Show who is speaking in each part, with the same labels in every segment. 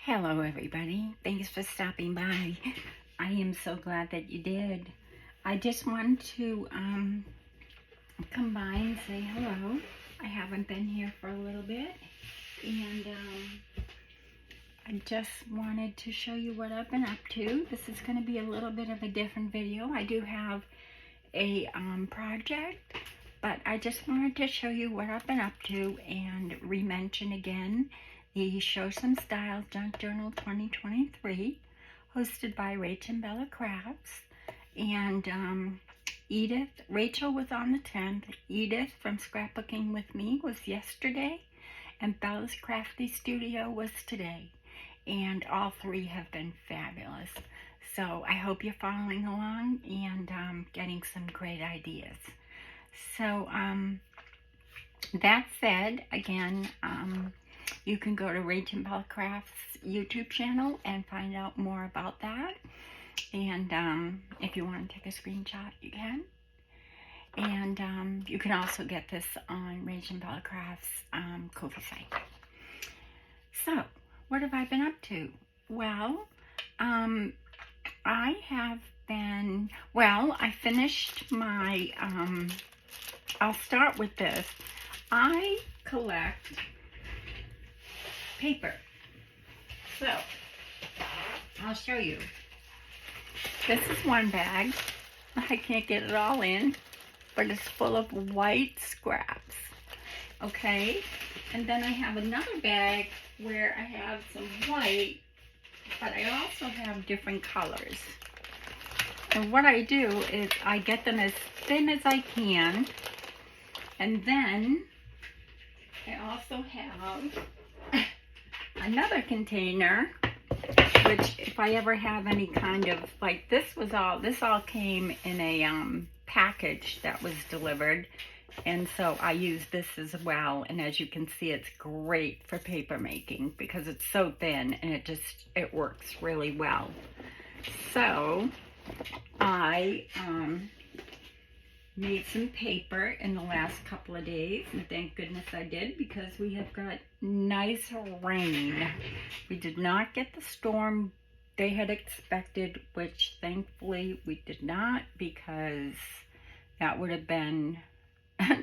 Speaker 1: Hello everybody, thanks for stopping by. I am so glad that you did. I just wanted to come by and say hello. I haven't been here for a little bit, and I just wanted to show you what I've been up to. This is going to be a little bit of a different video. I do have a project, but I just wanted to show you what I've been up to and re-mention again the Show Some Style Junk Journal 2023, hosted by Rachel and Bella Crafts. And Rachel was on the 10th. Edith from Scrapbooking With Me was yesterday, and Bella's Crafty Studio was today. And all three have been fabulous. So I hope you're following along and getting some great ideas. So that said, again, you can go to Rachel and Bella Crafts YouTube channel and find out more about that. And if you want to take a screenshot, you can. And you can also get this on Rachel and Bella Crafts Ko-fi site. So, what have I been up to? Well, I have been, I finished my, I'll start with this. I collect paper. So, I'll show you. This is one bag. I can't get it all in, but it's full of white scraps. Okay? And then I have another bag where I have some white, but I also have different colors. And what I do is I get them as thin as I can, and then I also have another container, which if I ever have any kind of, like this all came in a package that was delivered, and so I use this as well. And as you can see, it's great for paper making because it's so thin and it works really well. So I made some paper in the last couple of days, and thank goodness I did, because we have got nice rain. We did not get the storm they had expected, which thankfully we did not, because that would have been,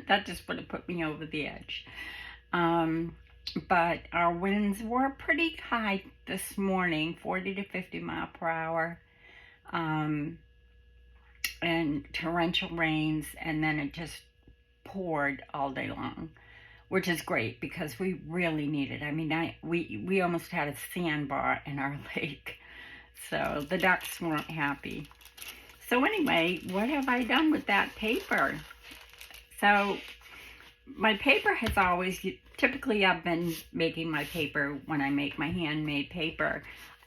Speaker 1: that just would have put me over the edge. But our winds were pretty high this morning, 40 to 50 mile per hour. And torrential rains, and then it just poured all day long, which is great because we really need it. I mean, we almost had a sandbar in our lake, so the ducks weren't happy. So anyway, what have I done with that paper? So my paper has always, typically I've been making my paper when I make my handmade paper.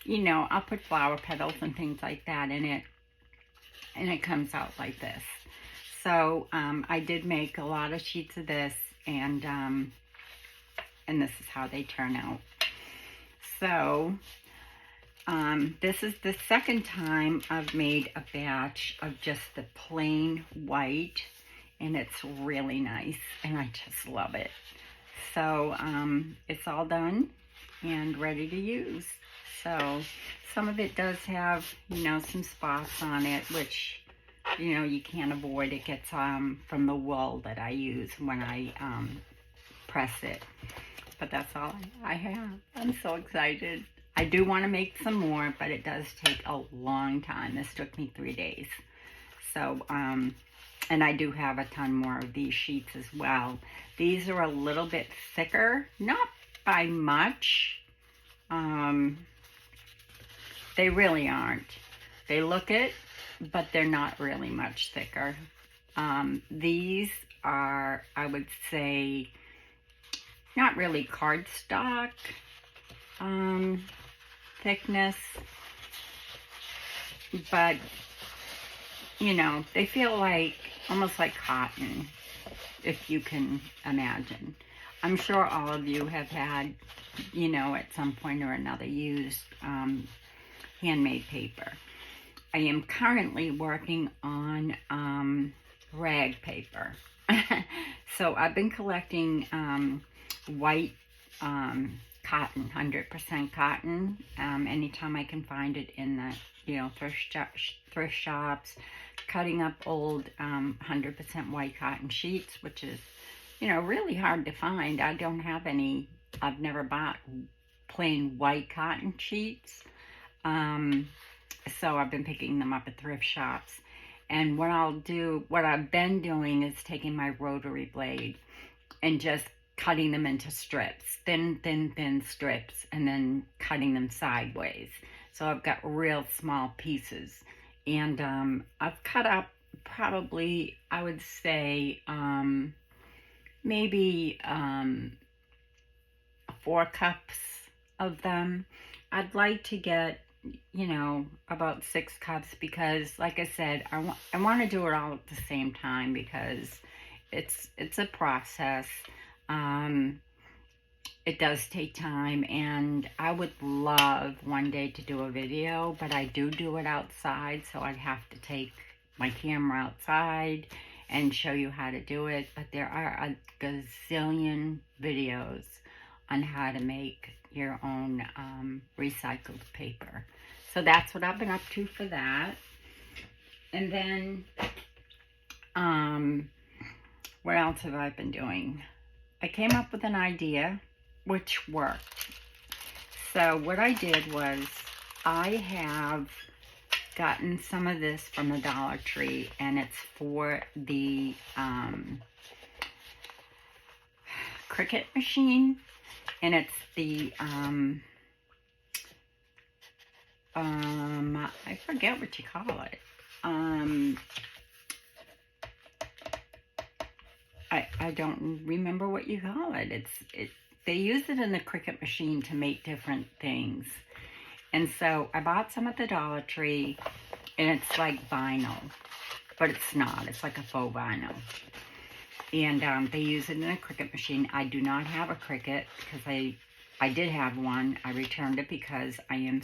Speaker 1: You know, I'll put flower petals and things like that in it, and it comes out like this. So I did make a lot of sheets of this, and this is how they turn out. So this is the second time I've made a batch of just the plain white, and it's really nice, and I just love it. So it's all done and ready to use. So some of it does have, you know, some spots on it, which, you know, you can't avoid. It gets from the wool that I use when I press it. But that's all I have. I'm so excited. I do want to make some more, but it does take a long time. This took me 3 days. So, and I do have a ton more of these sheets as well. These are a little bit thicker, not by much. They really aren't. They look it, but they're not really much thicker. These are, I would say, not really cardstock thickness, but, you know, they feel like, almost like cotton, if you can imagine. I'm sure all of you have had, you know, at some point or another used handmade paper. I am currently working on rag paper. So I've been collecting white cotton, 100% cotton. Anytime I can find it in the, thrift shops, cutting up old 100% white cotton sheets, which is, really hard to find. I don't have any. I've never bought plain white cotton sheets. So I've been picking them up at thrift shops. And what I've been doing is taking my rotary blade and just cutting them into strips, thin strips, and then cutting them sideways. So I've got real small pieces. And I've cut up probably, I would say, maybe 4 cups of them. I'd like to get, about 6 cups because, like I said, I want to do it all at the same time because it's a process. It does take time, and I would love one day to do a video, but I do it outside, so I'd have to take my camera outside and show you how to do it. But there are a gazillion videos on how to make your own recycled paper. So that's what I've been up to for that. And then, what else have I been doing? I came up with an idea which worked. So what I did was I have gotten some of this from the Dollar Tree, and it's for the Cricut machine, and it's the I forget what you call it. I don't remember what you call it. They use it in the Cricut machine to make different things. And so I bought some at the Dollar Tree, and it's like vinyl, but it's not. It's like a faux vinyl. And they use it in a Cricut machine. I do not have a Cricut because I did have one. I returned it because I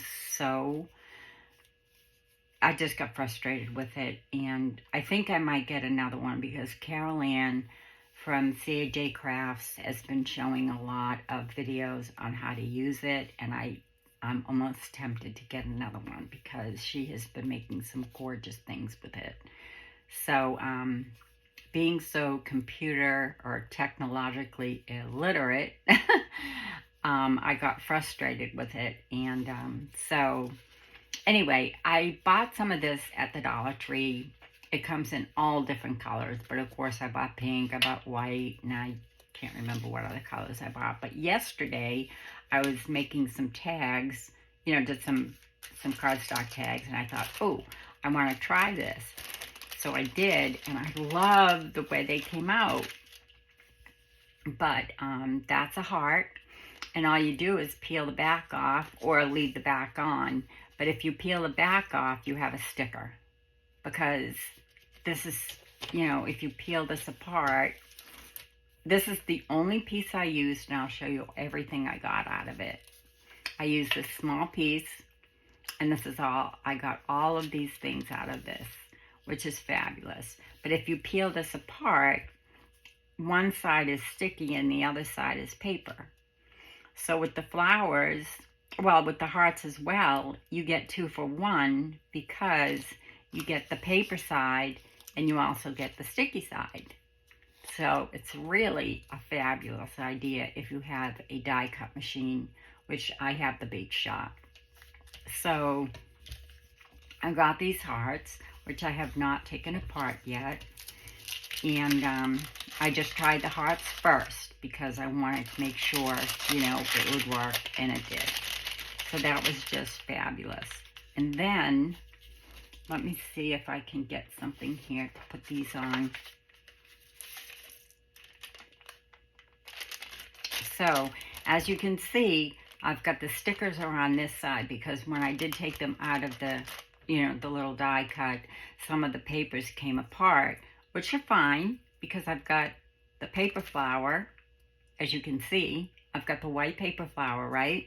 Speaker 1: just got frustrated with it. And I think I might get another one because Carol Ann from C.A.J. Crafts has been showing a lot of videos on how to use it. And I'm almost tempted to get another one because she has been making some gorgeous things with it. So, being so computer or technologically illiterate, I got frustrated with it. And so anyway, I bought some of this at the Dollar Tree. It comes in all different colors, but of course I bought pink, I bought white, and I can't remember what other colors I bought. But yesterday I was making some tags, did some cardstock tags, and I thought, oh, I want to try this. So I did, and I love the way they came out. But that's a heart, and all you do is peel the back off or leave the back on. But if you peel the back off, you have a sticker. Because this is, if you peel this apart, this is the only piece I used, and I'll show you everything I got out of it. I used this small piece, and this is all, I got all of these things out of this, which is fabulous. But if you peel this apart, one side is sticky and the other side is paper. So with the flowers, well, with the hearts as well, you get 2 for 1 because you get the paper side and you also get the sticky side. So it's really a fabulous idea if you have a die cut machine, which I have the Bake Shop. So I got these hearts, which I have not taken apart yet. And I just tried the hearts first because I wanted to make sure, it would work, and it did. So that was just fabulous. And then, let me see if I can get something here to put these on. So, as you can see, I've got the stickers are on this side because when I did take them out of the, the little die cut, some of the papers came apart, which are fine because I've got the paper flower, as you can see. I've got the white paper flower, right?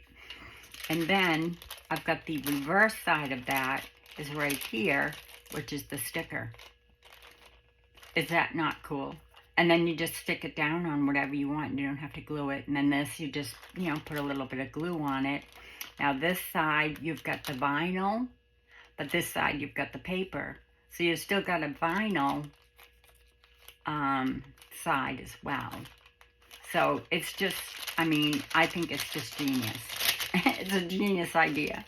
Speaker 1: And then I've got the reverse side of that is right here, which is the sticker. Is that not cool? and then you just stick it down on whatever you want. You don't have to glue it. And then this, you just, put a little bit of glue on it. Now this side, you've got the vinyl, but this side, you've got the paper. So you've still got a vinyl side as well. So it's just, I think it's just genius. It's a genius idea.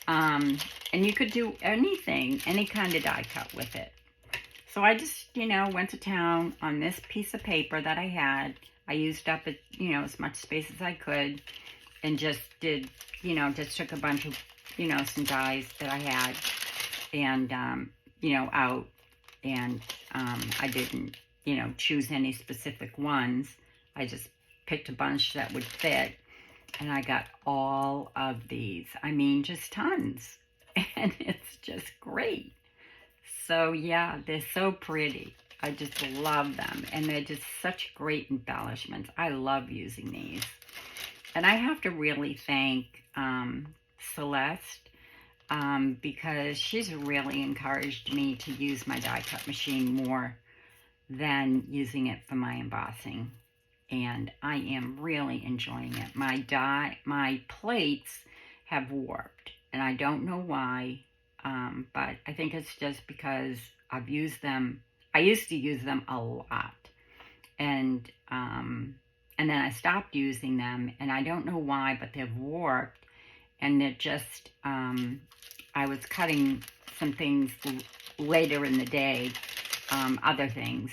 Speaker 1: And you could do anything, any kind of die cut with it. So I just, went to town on this piece of paper that I had. I used up it, as much space as I could, and just did, just took a bunch of, some dies that I had, and, out, and I didn't, choose any specific ones. I just picked a bunch that would fit, and I got all of these. Just tons, and it's just great. So yeah, they're so pretty. I just love them, and they're just such great embellishments. I love using these. And I have to really thank Celeste, because she's really encouraged me to use my die cut machine more than using it for my embossing. And I am really enjoying it. My plates have warped, and I don't know why, but I think it's just because I've used them. I used to use them a lot, and then I stopped using them, and I don't know why, but they've warped, and they're just, I was cutting some things later in the day, other things,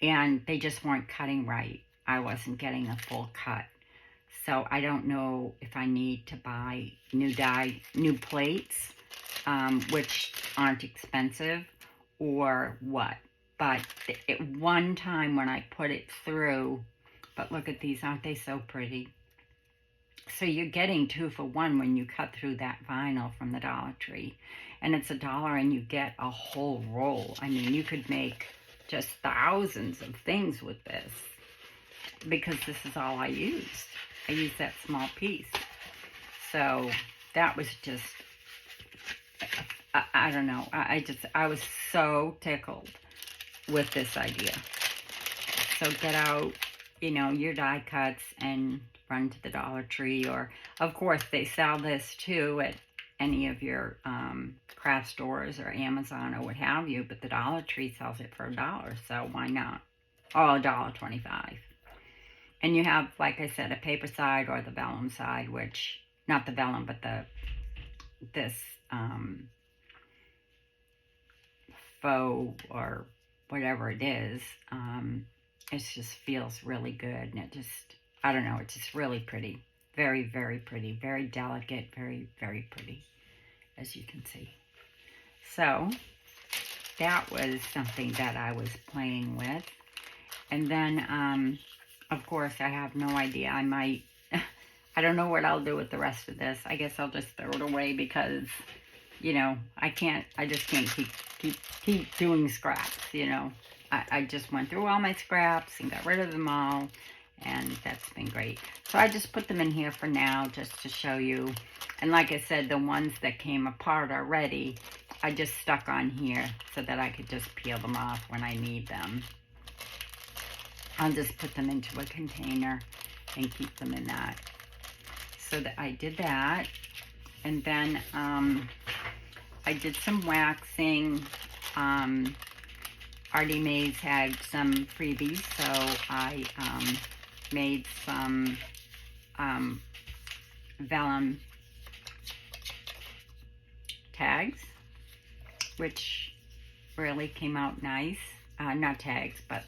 Speaker 1: and they just weren't cutting right. I wasn't getting a full cut. So I don't know if I need to buy new plates, which aren't expensive, or what. But at one time when I put it through, but look at these, aren't they so pretty? So you're getting 2 for 1 when you cut through that vinyl from the Dollar Tree. And it's $1 and you get a whole roll. You could make just thousands of things with this, because this is all I used. I used that small piece. So that was just, I don't know. I was so tickled with this idea. So get out, your die cuts and run to the Dollar Tree, or of course they sell this too at any of your craft stores or Amazon or what have you, but the Dollar Tree sells it for $1, so why not? Oh, $1.25. And you have, like I said, a paper side or the vellum side, which, not the vellum, but this faux or whatever it is. It just feels really good, and it just, I don't know, it's just really pretty. Very, very pretty. Very delicate. Very, very pretty, as you can see. So that was something that I was playing with. And then, of course, I have no idea. I don't know what I'll do with the rest of this. I guess I'll just throw it away because, I just can't keep doing scraps, I just went through all my scraps and got rid of them all, and that's been great. So I just put them in here for now just to show you. And like I said, the ones that came apart already, I just stuck on here so that I could just peel them off when I need them. I'll just put them into a container and keep them in that. So that I did that. And then I did some waxing. Artie Mays had some freebies, so I made some vellum tags, which really came out nice. Not tags, but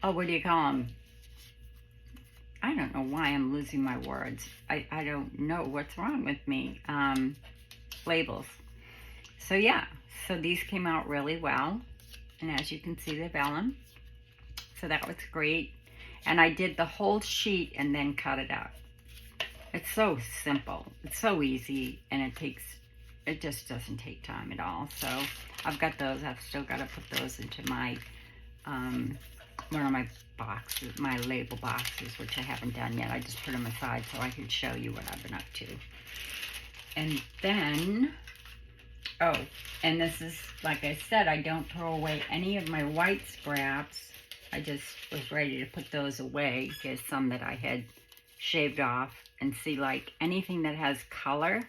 Speaker 1: what do you call them? I don't know why I'm losing my words. I don't know what's wrong with me. Labels. So yeah, so these came out really well. And as you can see, the vellum. So that was great. And I did the whole sheet and then cut it out. It's so simple. It's so easy, and it just doesn't take time at all. So I've got those. I've still got to put those into my, one of my boxes, my label boxes, which I haven't done yet. I just put them aside so I can show you what I've been up to. And then Oh, and this is, like I said, I don't throw away any of my white scraps. I just was ready to put those away. Here's some that I had shaved off. And see, like anything that has color,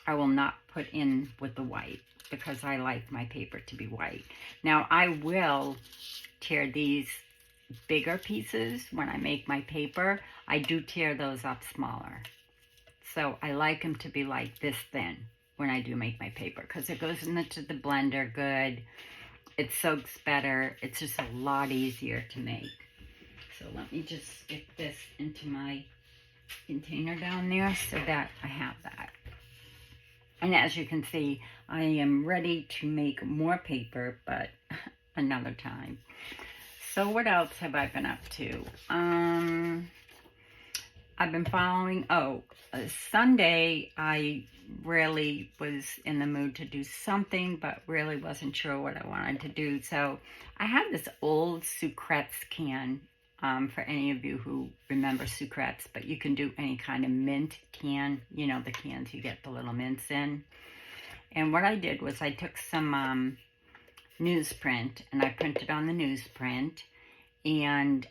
Speaker 1: I will not put in with the white because I like my paper to be white. Now, I will tear these bigger pieces when I make my paper. I do tear those up smaller. So I like them to be like this thin when I do make my paper because it goes into the blender good. It soaks better. It's just a lot easier to make. So let me just stick this into my container down there so that I have that. And as you can see, I am ready to make more paper, but another time. So what else have I been up to? I've been following, Sunday I really was in the mood to do something, but really wasn't sure what I wanted to do. So I have this old Sucrets can, for any of you who remember Sucrets, but you can do any kind of mint can, you know, the cans you get the little mints in. And what I did was I took some newsprint and I printed on the newsprint, and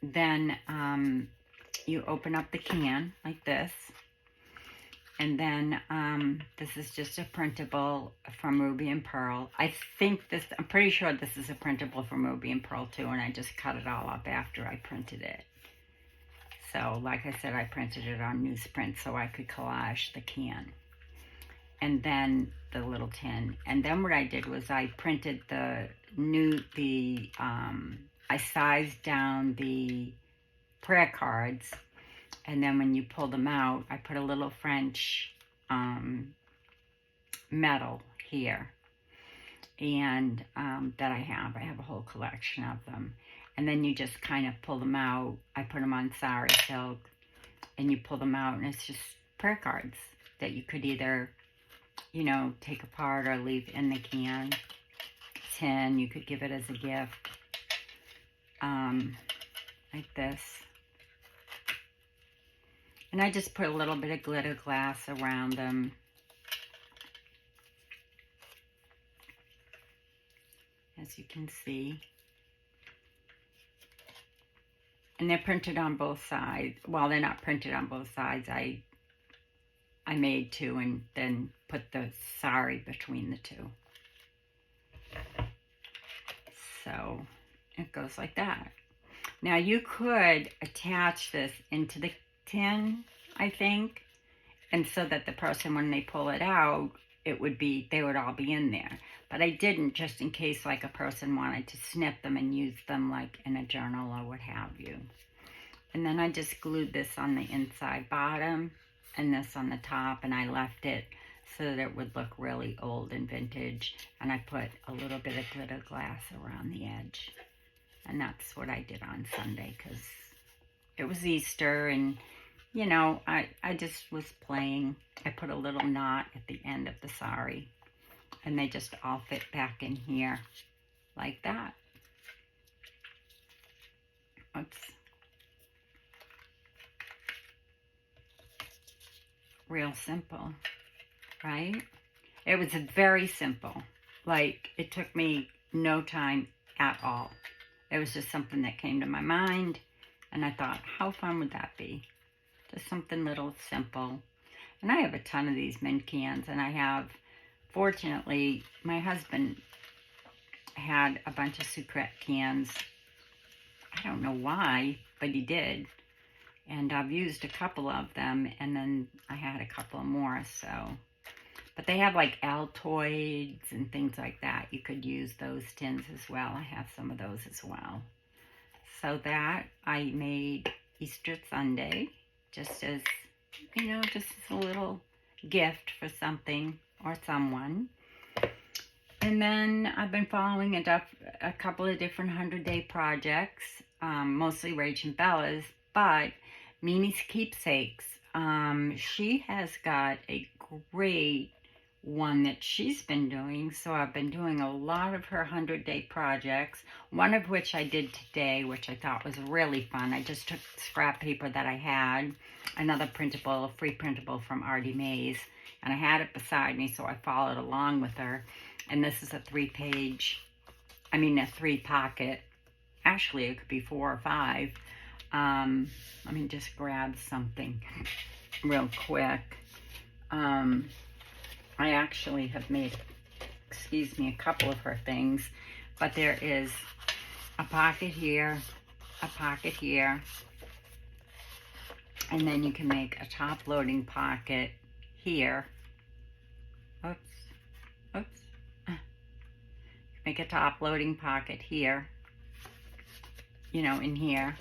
Speaker 1: then you open up the can like this, and then this is just a printable from Ruby and Pearl. I'm pretty sure this is a printable from Ruby and Pearl too, and I just cut it all up after I printed it. So like I said, I printed it on newsprint so I could collage the can and then the little tin. And then what I did was I printed I sized down the prayer cards, and then when you pull them out, I put a little French metal here, and that I have a whole collection of them. And then you just kind of pull them out. I put them on sari silk, and you pull them out, and it's just prayer cards that you could either, you know, take apart or leave in the tin. You could give it as a gift, like this. And I just put a little bit of glitter glass around them. As you can see. And they're printed on both sides. Well, they're not printed on both sides. I made two and then put the sari between the two. So it goes like that. Now you could attach this into the tin, I think, and so that the person, when they pull it out, they would all be in there. But I didn't, just in case like a person wanted to snip them and use them like in a journal or what have you. And then I just glued this on the inside bottom and this on the top, and I left it so that it would look really old and vintage. And I put a little bit of glitter glass around the edge. And that's what I did on Sunday because it was Easter, and you know, I just was playing. I put a little knot at the end of the sari, and they just all fit back in here like that. Oops. Real simple, right? It was very simple. Like, it took me no time at all. It was just something that came to my mind, and I thought, how fun would that be? Just something little simple. And I have a ton of these mint cans, and fortunately, my husband had a bunch of Sucret cans. I don't know why, but he did. And I've used a couple of them, and then I had a couple more, so. But they have like Altoids and things like that. You could use those tins as well. I have some of those as well. So that I made Easter Sunday, just as, you know, just as a little gift for something or someone. And then I've been following a couple of different 100-day projects, mostly Rach and Bella's, but Mimi's Keepsakes. She has got a great one that she's been doing. So I've been doing a lot of her 100-day projects, one of which I did today, which I thought was really fun. I just took scrap paper that I had, another printable, a free printable from Artie Mays, and I had it beside me, so I followed along with her. And this is a 3-pocket, actually it could be 4 or 5. Let me just grab something real quick. I actually have made, a couple of her things, but there is a pocket here, and then you can make a top loading pocket here. Make a top loading pocket here, in here.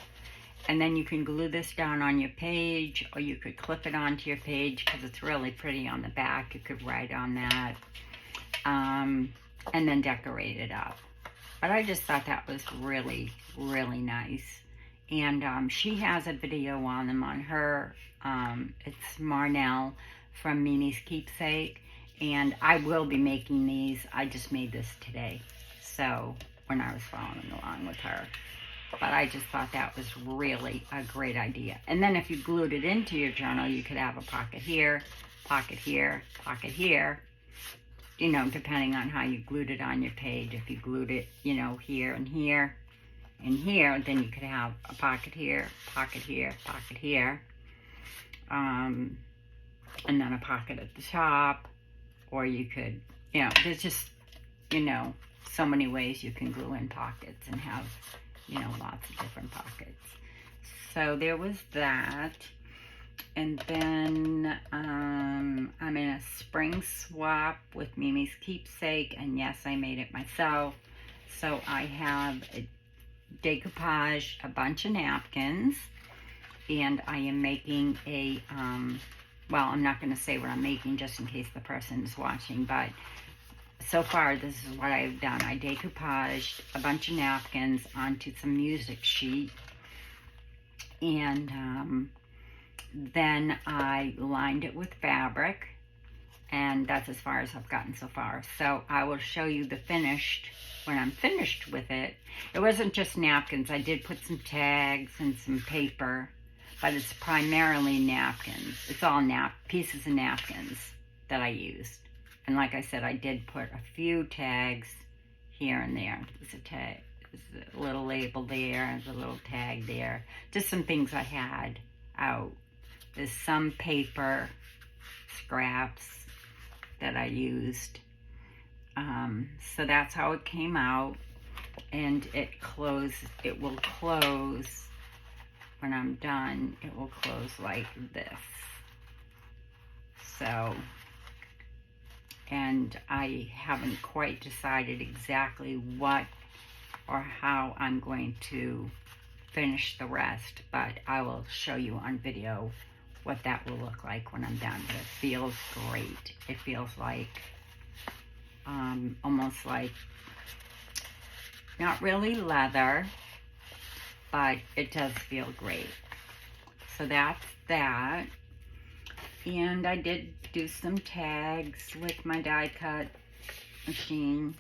Speaker 1: And then you can glue this down on your page, or you could clip it onto your page because it's really pretty on the back. You could write on that, and then decorate it up. But I just thought that was really, really nice. And she has a video on them on her. It's Marnell from Mimi's Keepsake. And I will be making these. I just made this today, so when I was following along with her. But I just thought that was really a great idea. And then if you glued it into your journal, you could have a pocket here, pocket here, pocket here, depending on how you glued it on your page. If you glued it, here and here and here, then you could have a pocket here, pocket here, pocket here, and then a pocket at the top. Or you could, there's just, so many ways you can glue in pockets and have, lots of different pockets. So there was that. And then I'm in a spring swap with Mimi's Keepsake. And yes, I made it myself. So I have decoupage a bunch of napkins. And I am making a, well, I'm not going to say what I'm making just in case the person is watching, but so far this is what I've done. I decoupaged a bunch of napkins onto some music sheet, and then I lined it with fabric, and that's as far as I've gotten so far. So I will show you the finished, when I'm finished with it. It wasn't just napkins. I did put some tags and some paper, but it's primarily napkins. It's all pieces of napkins that I used. And like I said, I did put a few tags here and there. There's a tag, there's a little label there, there's a little tag there. Just some things I had out. There's some paper scraps that I used. So that's how it came out. And it will close. When I'm done, it will close like this. So, and I haven't quite decided exactly what or how I'm going to finish the rest, but I will show you on video what that will look like when I'm done. But it feels great. It feels like, almost like, not really leather, but it does feel great. So that's that. And I did do some tags with my die cut machine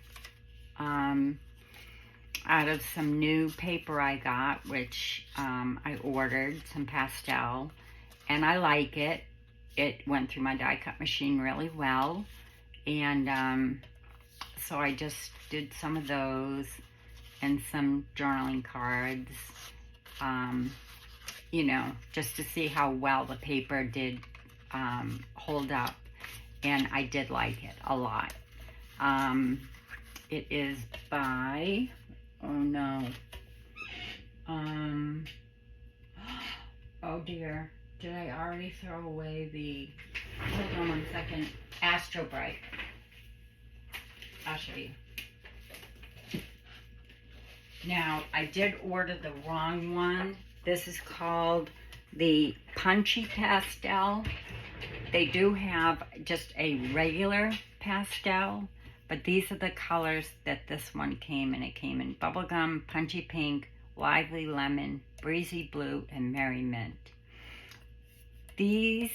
Speaker 1: out of some new paper I got, which I ordered, some pastel, and I like it. It went through my die cut machine really well, and so I just did some of those and some journaling cards, just to see how well the paper did hold up, and I did like it a lot. It is by, oh no, oh dear, did I already throw away the, hold on one second, Astro Bright. I'll show you. Now, I did order the wrong one. This is called the Punchy Pastel. They do have just a regular pastel, but these are the colors that this one came in. It came in bubblegum, punchy pink, lively lemon, breezy blue, and merry mint. These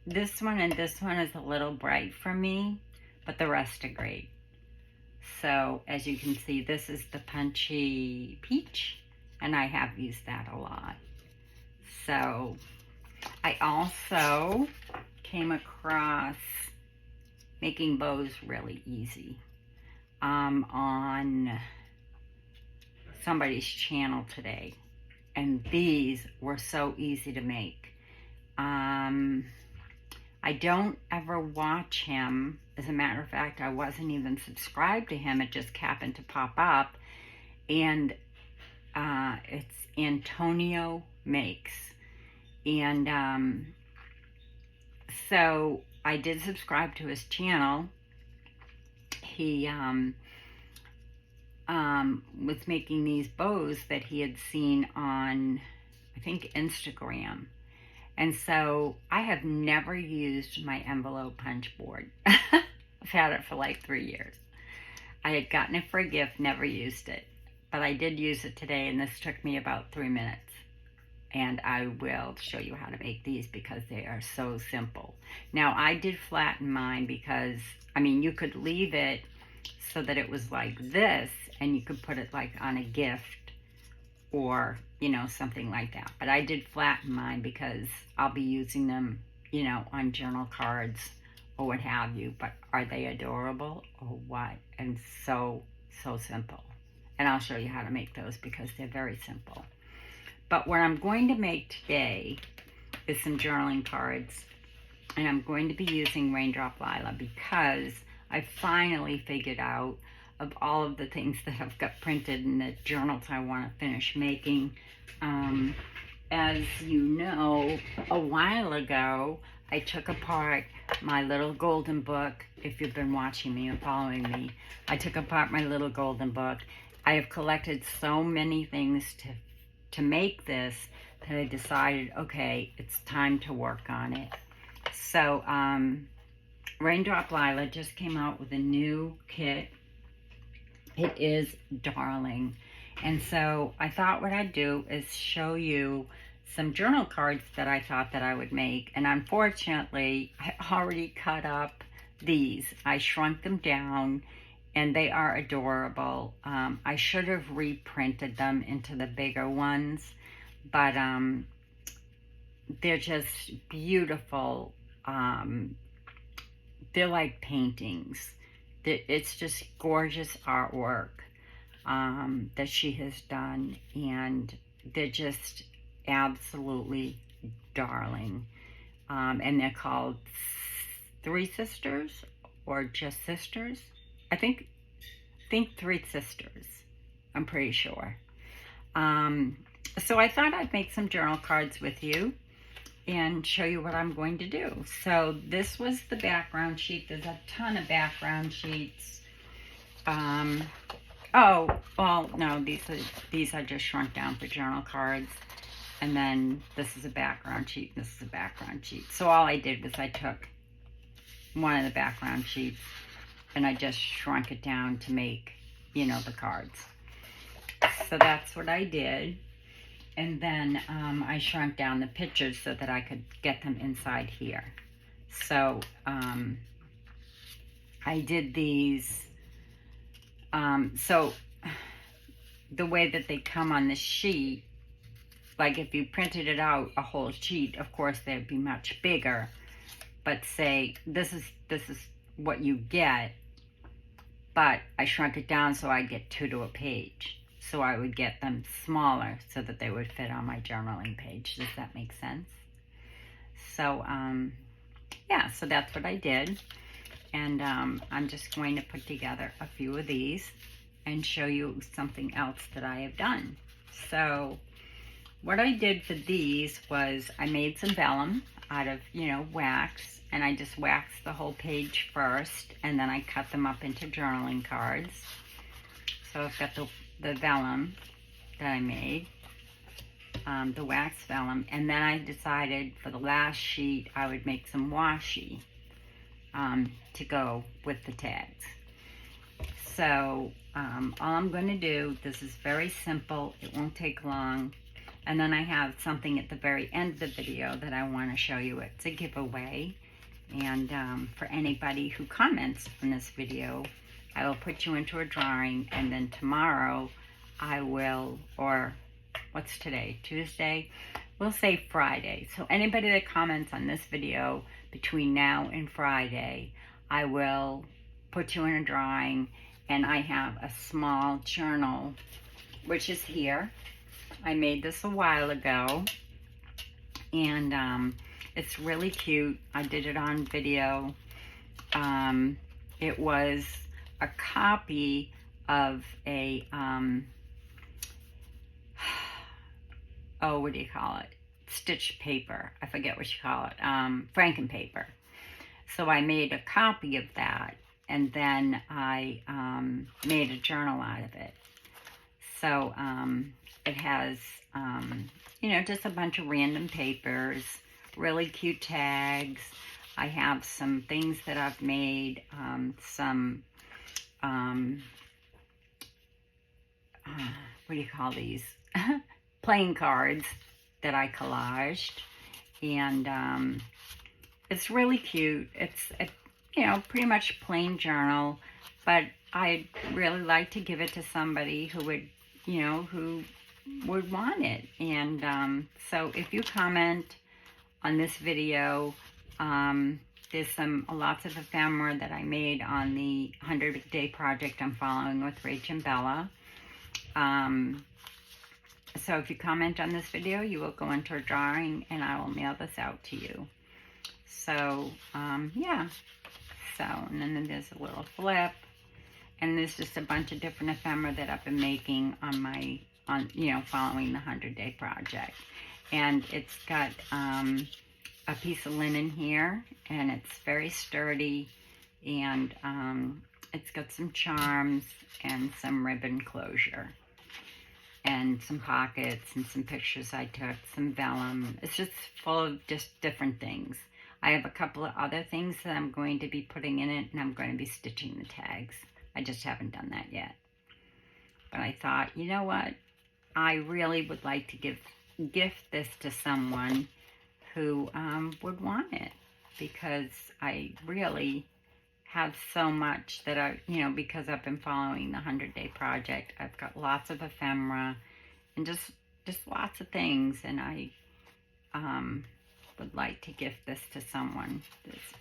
Speaker 1: this one and this one is a little bright for me, but the rest are great. So as you can see, this is the Punchy Peach, and I have used that a lot. So I also came across making bows really easy on somebody's channel today, and these were so easy to make. I don't ever watch him. As a matter of fact, I wasn't even subscribed to him. It just happened to pop up, and it's Antonio Makes. And so I did subscribe to his channel. He was making these bows that he had seen on, I think, Instagram. And so I have never used my envelope punch board. I've had it for like 3 years. I had gotten it for a gift, never used it. But I did use it today, and this took me about 3 minutes. And I will show you how to make these because they are so simple. Now, I did flatten mine because, I mean, you could leave it so that it was like this, and you could put it like on a gift or, you know, something like that. But I did flatten mine because I'll be using them, you know, on journal cards or what have you. But are they adorable or what? And so simple. And I'll show you how to make those because they're very simple. But what I'm going to make today is some journaling cards. And I'm going to be using Raindrop Lila because I finally figured out of all of the things that I've got printed in the journals I want to finish making. As you know, a while ago, I took apart my little golden book. If you've been watching me and following me, I took apart my little golden book. I have collected so many things to make this that I decided, okay, it's time to work on it. So Raindrop Lila just came out with a new kit. It is darling. And so I thought what I'd do is show you some journal cards that I thought that I would make. And unfortunately, I already cut up these. I shrunk them down, and they are adorable. I should have reprinted them into the bigger ones, but they're just beautiful. They're like paintings. It's just gorgeous artwork that she has done, and they're just absolutely darling. And they're called Three Sisters or just Sisters. I think Three Sisters. I'm pretty sure. So I thought I'd make some journal cards with you and show you what I'm going to do. So this was the background sheet. There's a ton of background sheets. Oh, well, no, these are just shrunk down for journal cards. And then this is a background sheet, and this is a background sheet. So all I did was I took one of the background sheets and I just shrunk it down to make, you know, the cards. So that's what I did. And then I shrunk down the pictures so that I could get them inside here. So I did these. So the way that they come on the sheet, like if you printed it out a whole sheet, of course they'd be much bigger. But say this is what you get. But I shrunk it down so I'd get 2 to a page. So I would get them smaller so that they would fit on my journaling page. Does that make sense? So, yeah, so that's what I did. And I'm just going to put together a few of these and show you something else that I have done. So what I did for these was I made some vellum out of, you know, wax. And I just waxed the whole page first. And then I cut them up into journaling cards. So I've got the vellum that I made, the wax vellum, and then I decided for the last sheet I would make some washi to go with the tags. So all I'm going to do, this is very simple, it won't take long, And then I have something at the very end of the video that I want to show you. It's a giveaway. And for anybody who comments on this video, I will put you into a drawing. And then tomorrow I will, or what's today? Tuesday? We'll say Friday. So anybody that comments on this video between now and Friday, I will put you in a drawing. And I have a small journal, which is here. I made this a while ago, and it's really cute. I did it on video. It was a copy of a, oh, what do you call it? Stitch paper. I forget what you call it. Franken paper. So I made a copy of that, and then I made a journal out of it. So it has, you know, just a bunch of random papers, really cute tags. I have some things that I've made, some, what do you call these? Playing cards that I collaged. And it's really cute. It's, you know, pretty much plain journal, but I'd really like to give it to somebody who would, you know, who would want it. And so if you comment on this video, there's lots of ephemera that I made on the 100-day project I'm following with Rach and Bella. So if you comment on this video, you will go into a drawing, and I will mail this out to you. So yeah. So, and then there's a little flip, and there's just a bunch of different ephemera that I've been making on you know, following the 100-day project. And it's got a piece of linen here, and it's very sturdy, and it's got some charms and some ribbon closure, and some pockets, and some pictures I took, some vellum. It's just full of just different things. I have a couple of other things that I'm going to be putting in it, and I'm going to be stitching the tags. I just haven't done that yet. But I thought, you know what? I really would like to gift this to someone who would want it, because I really have so much that I, you know, because I've been following the 100-day project. I've got lots of ephemera and just lots of things, and I would like to gift this to someone.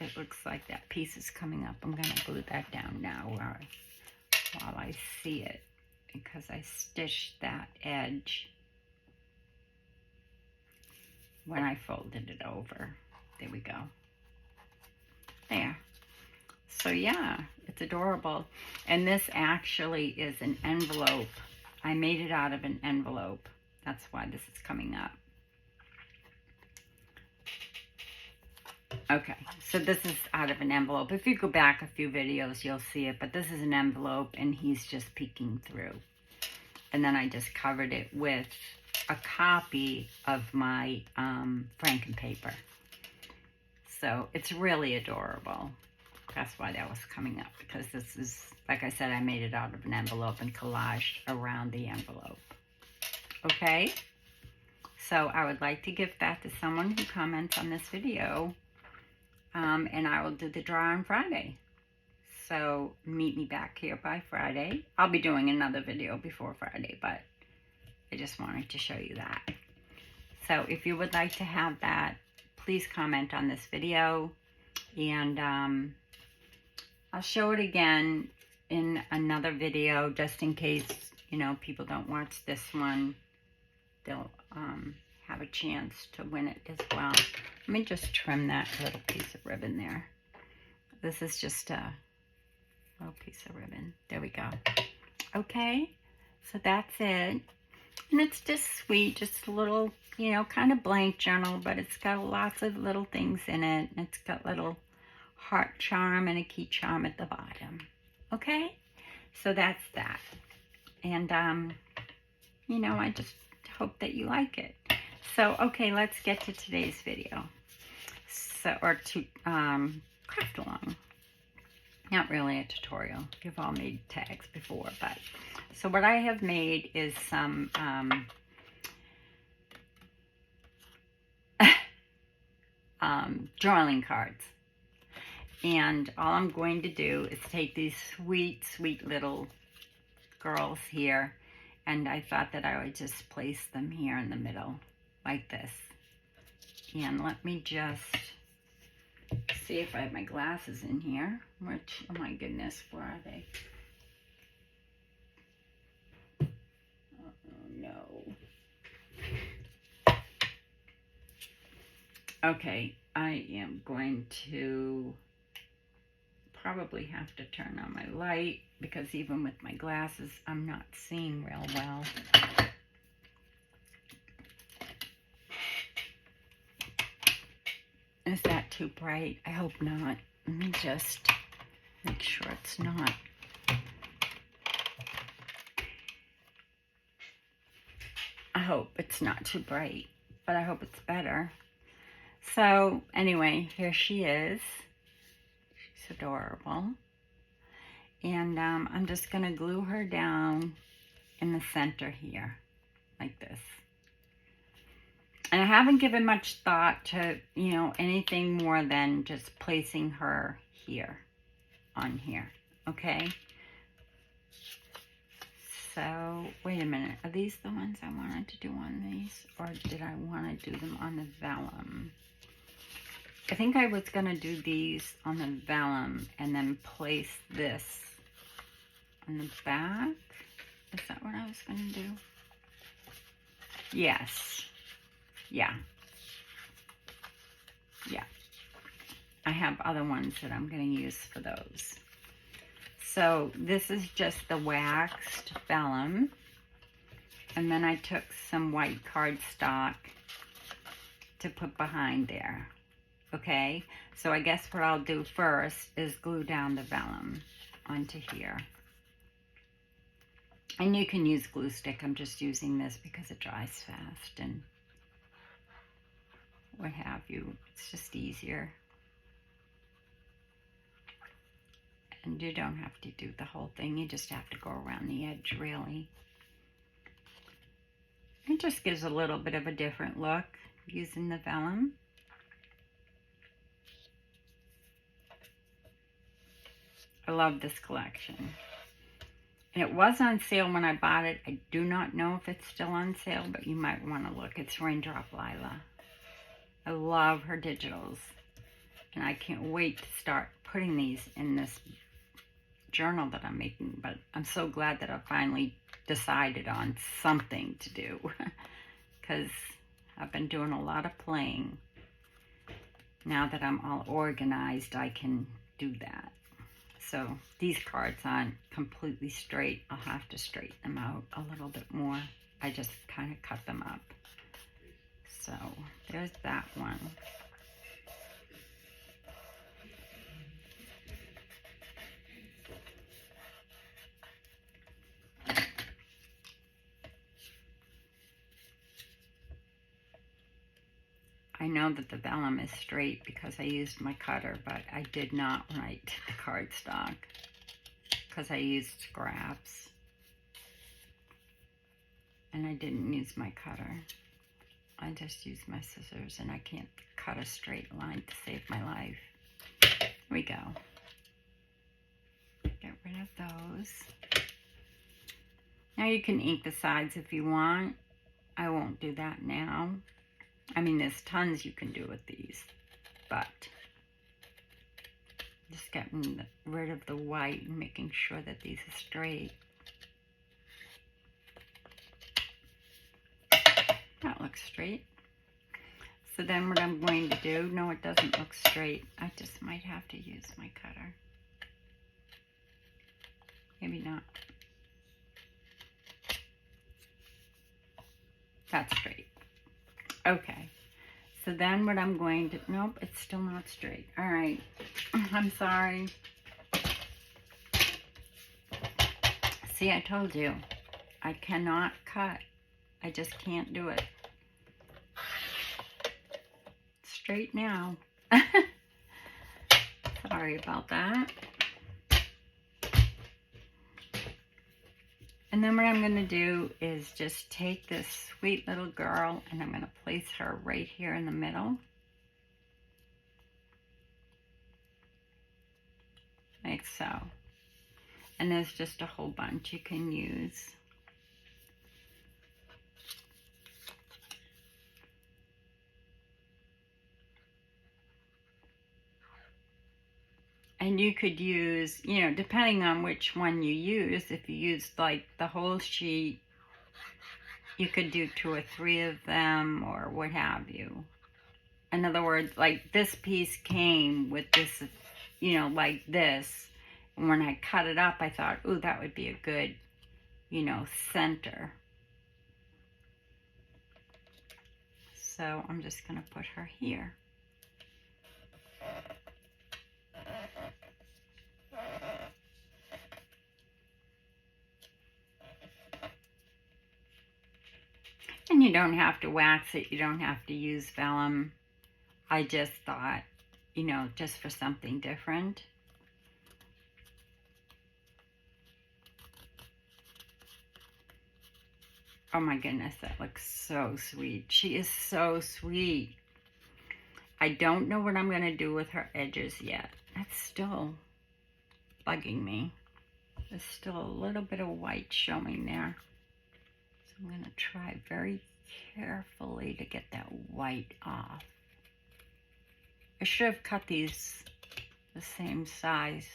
Speaker 1: It looks like that piece is coming up. I'm going to glue that down now while I see it, because I stitched that edge when I folded it over. There we go. There. So yeah, it's adorable. And this actually is an envelope. I made it out of an envelope. That's why this is coming up. Okay, so this is out of an envelope. If you go back a few videos, you'll see it. But this is an envelope, and he's just peeking through. And then I just covered it with a copy of my Franken paper. So it's really adorable. That's why that was coming up, because this is, like I said, I made it out of an envelope and collaged around the envelope. Okay? So I would like to give that to someone who comments on this video, and I will do the draw on Friday. So meet me back here by Friday. I'll be doing another video before Friday, but I just wanted to show you that. So if you would like to have that, please comment on this video, and I'll show it again in another video, just in case, you know, people don't watch this one. They'll have a chance to win it as well. Let me just trim that little piece of ribbon there. This is just a little piece of ribbon. There we go. Okay, so that's it. And it's just sweet, just a little, you know, kind of blank journal, but it's got lots of little things in it. And it's got little heart charm and a key charm at the bottom. Okay, so that's that. And you know, I just hope that you like it. So okay, let's get to today's video. So, or to craft along. Not really a tutorial. You've all made tags before, but so what I have made is some journaling cards. And all I'm going to do is take these sweet, sweet little girls here, and I thought that I would just place them here in the middle, like this. And let me just see if I have my glasses in here, which, oh my goodness, where are they? Oh no. Okay, I am going to probably have to turn on my light because even with my glasses, I'm not seeing real well. Is that too bright? I hope not. Let me just make sure it's not. I hope it's not too bright, but I hope it's better. So anyway, here she is. She's adorable. And I'm just going to glue her down in the center here, like this. And I haven't given much thought to, you know, anything more than just placing her here, on here, okay? So, wait a minute. Are these the ones I wanted to do on these? Or did I want to do them on the vellum? I think I was going to do these on the vellum and then place this on the back. Is that what I was going to do? Yes. Yeah. Yeah. I have other ones that I'm going to use for those. So this is just the waxed vellum. And then I took some white cardstock to put behind there. Okay? So I guess what I'll do first is glue down the vellum onto here. And you can use glue stick. I'm just using this because it dries fast and what have you. It's just easier. And you don't have to do the whole thing. You just have to go around the edge, really. It just gives a little bit of a different look using the vellum. I love this collection. And it was on sale when I bought it. I do not know if it's still on sale, but you might want to look. It's Raindrop Lila. I love her digitals. And I can't wait to start putting these in this journal that I'm making. But I'm so glad that I finally decided on something to do. Because I've been doing a lot of playing. Now that I'm all organized, I can do that. So these cards aren't completely straight. I'll have to straighten them out a little bit more. I just kind of cut them up. So there's that one. I know that the vellum is straight because I used my cutter, but I did not write the cardstock because I used scraps. And I didn't use my cutter. I just used my scissors, and I can't cut a straight line to save my life. Here we go. Get rid of those. Now you can ink the sides if you want. I won't do that now. I mean, there's tons you can do with these, but just getting rid of the white and making sure that these are straight. That looks straight. So then what I'm going to do, no, it doesn't look straight. I just might have to use my cutter. Maybe not. That's straight. Okay. So then what I'm going to, nope, it's still not straight. All right. I'm sorry. See, I told you. I cannot cut. I just can't do it. Straight now. Sorry about that. And then what I'm going to do is just take this sweet little girl and I'm going to place her right here in the middle. So, and there's just a whole bunch you can use. And you could use, you know, depending on which one you use, if you used like the whole sheet, you could do 2 or 3 of them or what have you. In other words, like this piece came with this, you know, like this. And when I cut it up, I thought, ooh, that would be a good, you know, center. So I'm just going to put her here. And you don't have to wax it. You don't have to use vellum. I just thought, you know, just for something different. Oh my goodness, that looks so sweet. She is so sweet. I don't know what I'm going to do with her edges yet. That's still bugging me. There's still a little bit of white showing there. So I'm going to try very carefully to get that white off. I should have cut these the same size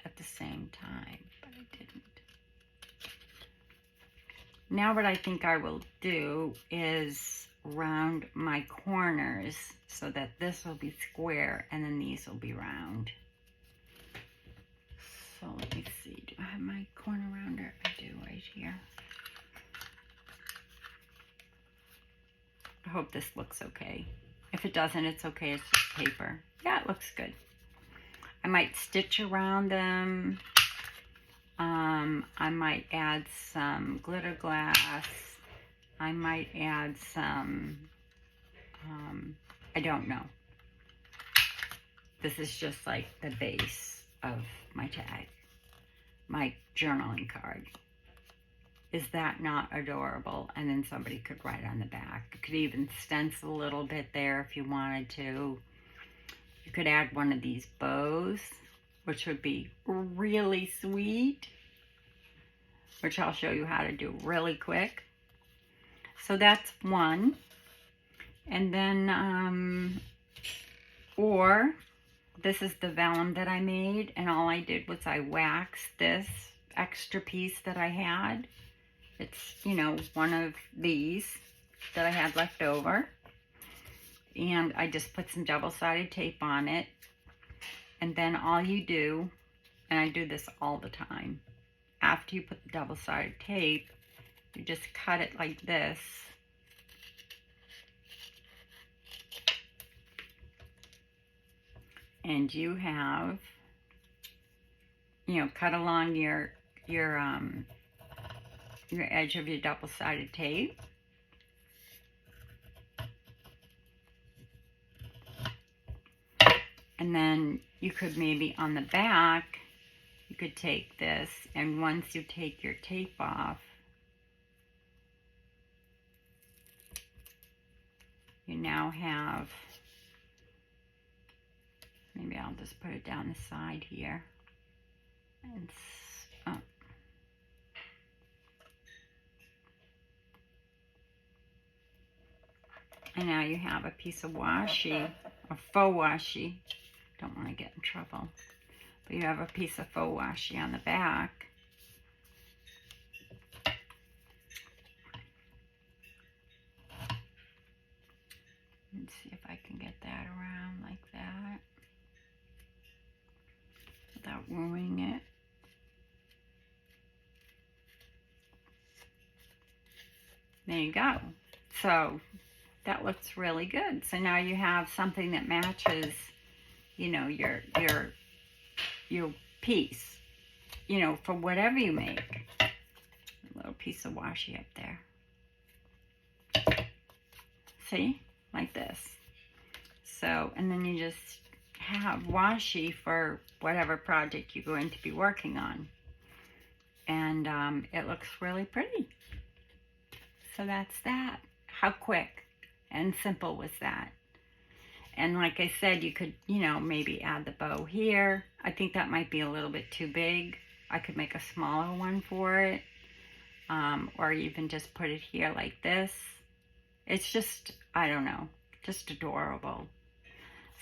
Speaker 1: at the same time, but I didn't. Now what I think I will do is round my corners so that this will be square and then these will be round. So let me see, do I have my corner rounder? I do, right here. I hope this looks okay. If it doesn't, it's okay, it's just paper. Yeah, it looks good. I might stitch around them. I might add some glitter glass. I might add some, I don't know. This is just like the base of my tag, my journaling card. Is that not adorable? And then somebody could write on the back. You could even stencil a little bit there if you wanted to. You could add one of these bows, which would be really sweet, which I'll show you how to do really quick. So that's one. And then, or this is the vellum that I made, and all I did was I waxed this extra piece that I had. It's, you know, one of these that I had left over. And I just put some double-sided tape on it. And then all you do, and I do this all the time, after you put the double-sided tape, you just cut it like this. And you have, you know, cut along your edge of your double-sided tape. And then you could maybe on the back, you could take this, and once you take your tape off, you now have, maybe I'll just put it down the side here. And oh. And now you have a piece of washi, a faux washi. Don't want to get in trouble. But you have a piece of faux washi on the back. Let's see if I can get that around like that without ruining it. There you go. So that looks really good. So now you have something that matches, you know, your piece, you know, for whatever you make. A little piece of washi up there. See? Like this. So, and then you just have washi for whatever project you're going to be working on. And it looks really pretty. So that's that. How quick and simple was that? And like I said, you could, you know, maybe add the bow here. I think that might be a little bit too big. I could make a smaller one for it. Or even just put it here like this. It's just, I don't know, just adorable.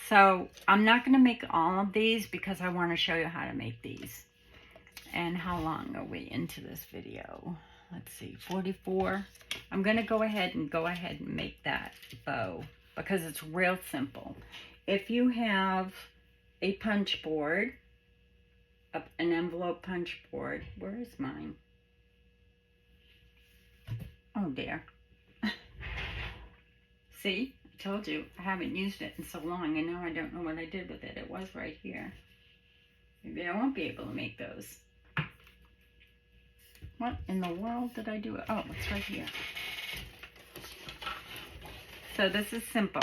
Speaker 1: So I'm not going to make all of these because I want to show you how to make these. And how long are we into this video? Let's see, 44. I'm going to go ahead and make that bow because it's real simple. If you have a punch board, an envelope punch board, where is mine? Oh dear. See, I told you, I haven't used it in so long and now I don't know what I did with it. It was right here. Maybe I won't be able to make those. What in the world did I do? Oh, it's right here. So this is simple.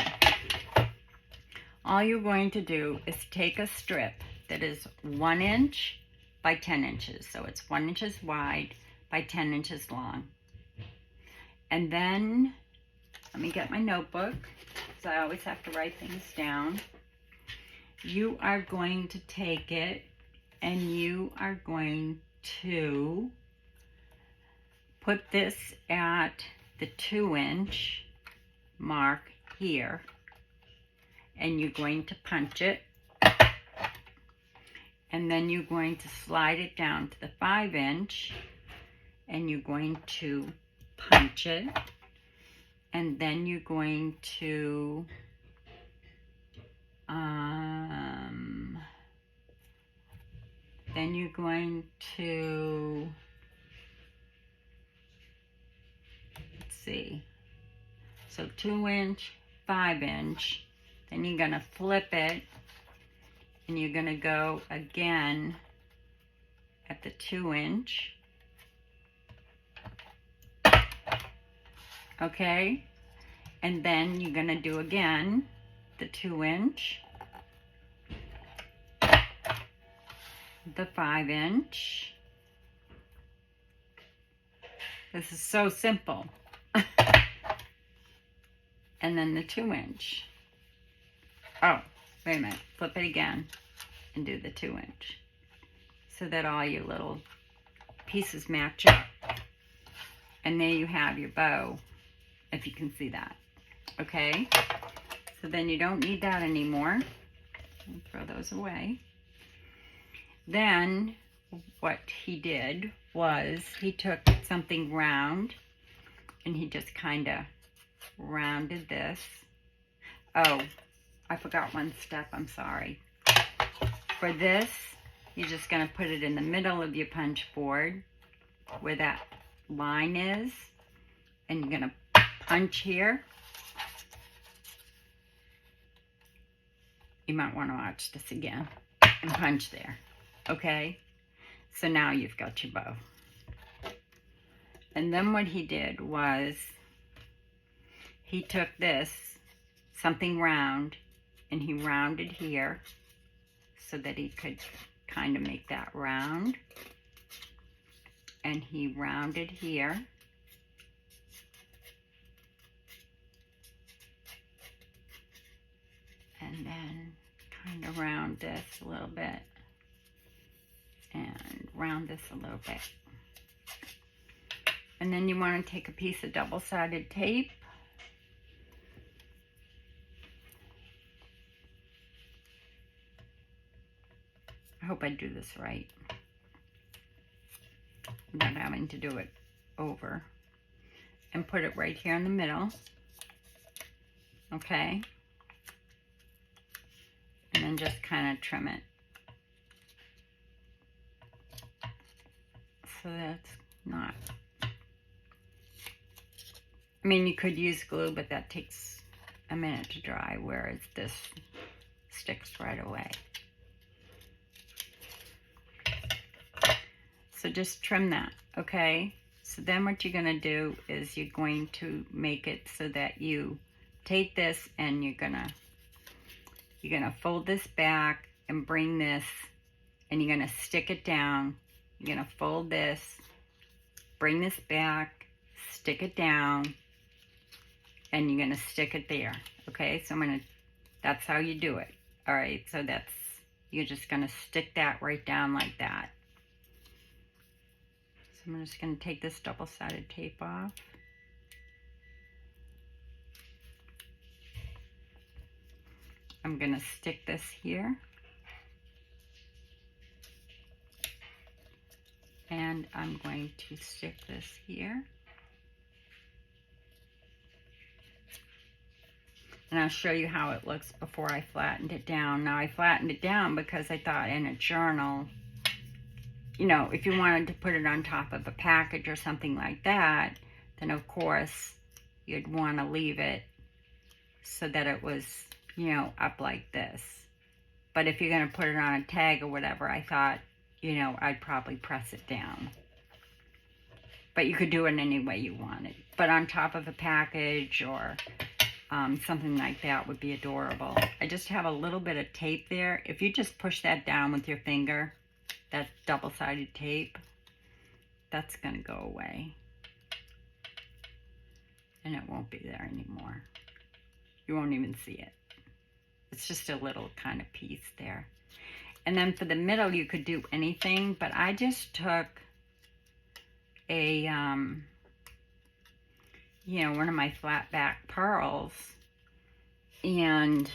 Speaker 1: All you're going to do is take a strip that is 1 inch by 10 inches. So it's 1 inch wide by 10 inches long. And then, let me get my notebook, because I always have to write things down. You are going to take it and you are going to put this at the 2 inch mark here. And you're going to punch it. And then you're going to slide it down to the 5 inch. And you're going to punch it. And then you're going to let's see, so 2 inch, 5 inch, then you're going to flip it and you're going to go again at the 2 inch. Okay, and then you're going to do again the 2 inch, the 5 inch. This is so simple. And then the 2 inch. Oh, wait a minute, flip it again and do the 2 inch so that all your little pieces match up. And there you have your bow, if you can see that. Okay, so then you don't need that anymore. I'll throw those away. Then what he did was he took something round and he just kind of rounded this. Oh, I forgot one step, I'm sorry. For this, you're just going to put it in the middle of your punch board where that line is, and you're going to punch here. You might want to watch this again and punch there. Okay, so now you've got your bow. And then what he did was he took this, something round, and he rounded here so that he could kind of make that round. And he rounded here. And then kind of round this a little bit. And round this a little bit. And then you want to take a piece of double-sided tape. I hope I do this right without having to do it over. And put it right here in the middle. Okay? And then just kind of trim it. So that's not... I mean, you could use glue, but that takes a minute to dry, whereas this sticks right away. So just trim that, okay? So then what you're gonna do is you're going to make it so that you take this and you're gonna fold this back and bring this, and you're gonna stick it down. You're gonna fold this, bring this back, stick it down, and you're gonna stick it there, okay? So I'm gonna That's how you do it. All right, so you're just going to stick that right down like that. So I'm just going to take this double-sided tape off. I'm going to stick this here. And I'm going to stick this here. And I'll show you how it looks before I flattened it down. Now I flattened it down because I thought in a journal, you know, if you wanted to put it on top of a package or something like that, then of course you'd want to leave it so that it was, you know, up like this. But if you're going to put it on a tag or whatever, I thought, you know, I'd probably press it down. But you could do it any way you wanted. But on top of a package or something like that would be adorable. I just have a little bit of tape there. If you just push that down with your finger, that double-sided tape, that's going to go away. And it won't be there anymore. You won't even see it. It's just a little kind of piece there. And then for the middle, you could do anything, but I just took a, you know, one of my flat back pearls, and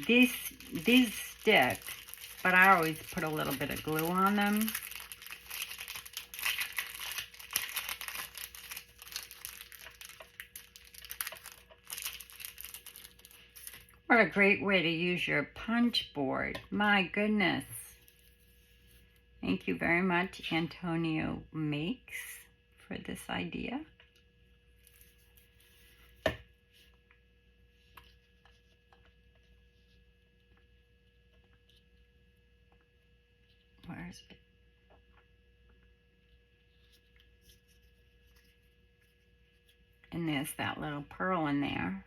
Speaker 1: these stick, but I always put a little bit of glue on them. What a great way to use your punch board. My goodness. Thank you very much, Antonio Makes, for this idea. Where is it? And there's that little pearl in there.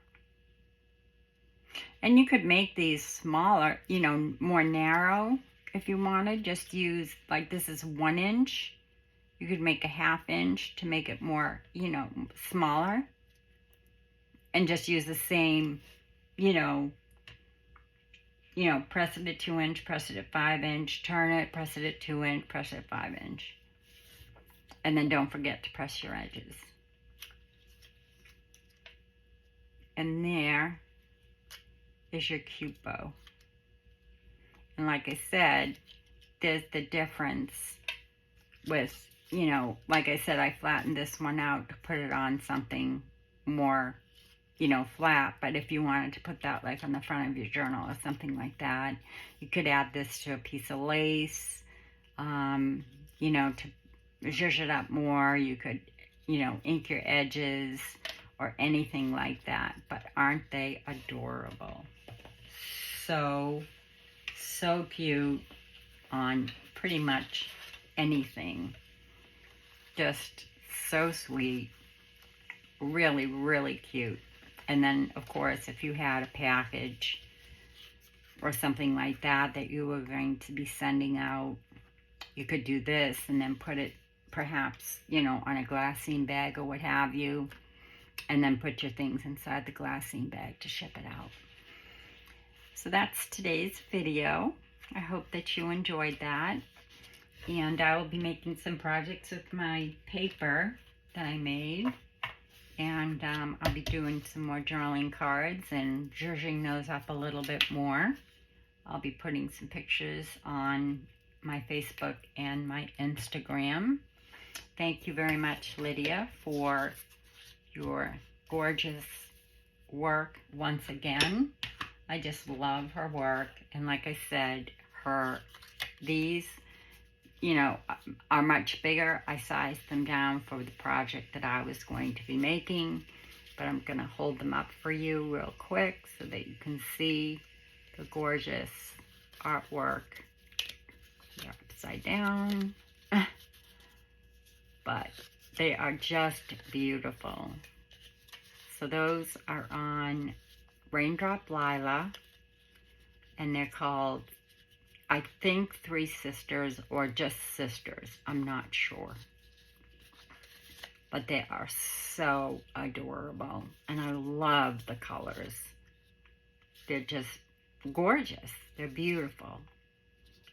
Speaker 1: And you could make these smaller, you know, more narrow if you wanted. Just use, like this is 1 inch. You could make a 1/2 inch to make it more, you know, smaller. And just use the same, you know, press it at 2 inch, press it at 5 inch, turn it, press it at 2 inch, press it at 5 inch. And then don't forget to press your edges. And there is your cute bow. And like I said, there's the difference with, you know, like I said, I flattened this one out to put it on something more, you know, flat. But if you wanted to put that like on the front of your journal or something like that, you could add this to a piece of lace, you know, to zhuzh it up more. You could, you know, ink your edges or anything like that. But aren't they adorable? So cute on pretty much anything. Just so sweet. Really, really cute. And then, of course, if you had a package or something like that that you were going to be sending out, you could do this and then put it perhaps, you know, on a glassine bag or what have you, and then put your things inside the glassine bag to ship it out. So that's today's video. I hope that you enjoyed that. And I will be making some projects with my paper that I made. And I'll be doing some more journaling cards and zhuzhing those up a little bit more. I'll be putting some pictures on my Facebook and my Instagram. Thank you very much, Lydia, for your gorgeous work once again. I just love her work. And like I said, these, you know, are much bigger. I sized them down for the project that I was going to be making, but I'm going to hold them up for you real quick so that you can see the gorgeous artwork. They're upside down, but they are just beautiful. So those are on Raindrop Lila, and they're called, I think, Three Sisters or just Sisters. I'm not sure. but they are so adorable, and I love the colors. They're just gorgeous. They're beautiful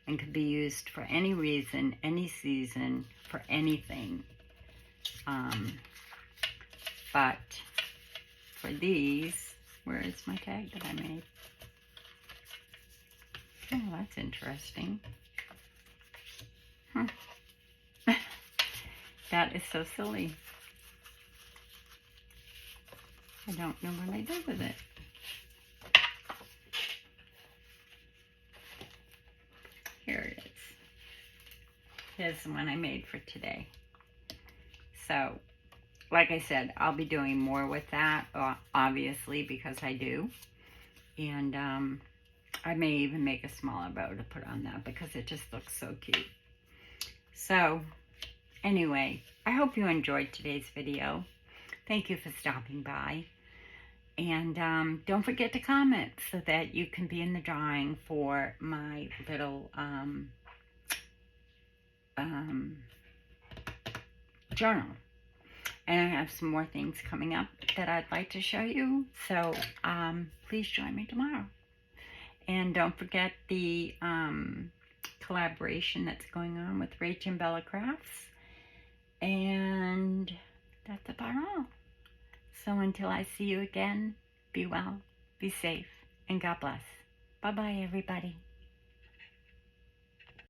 Speaker 1: and can be used for any reason, any season, for anything. But for these, where is my tag that I made? Oh, that's interesting. That is so silly. I don't know what I did with it. Here it is. Here's the one I made for today. So, like I said, I'll be doing more with that, obviously, because I do. And I may even make a smaller bow to put on that because it just looks so cute. So, anyway, I hope you enjoyed today's video. Thank you for stopping by. And don't forget to comment so that you can be in the drawing for my little journal. And I have some more things coming up that I'd like to show you. So please join me tomorrow. And don't forget the collaboration that's going on with Rach and Bella Crafts. And that's about all. So until I see you again, be well, be safe, and God bless. Bye-bye, everybody.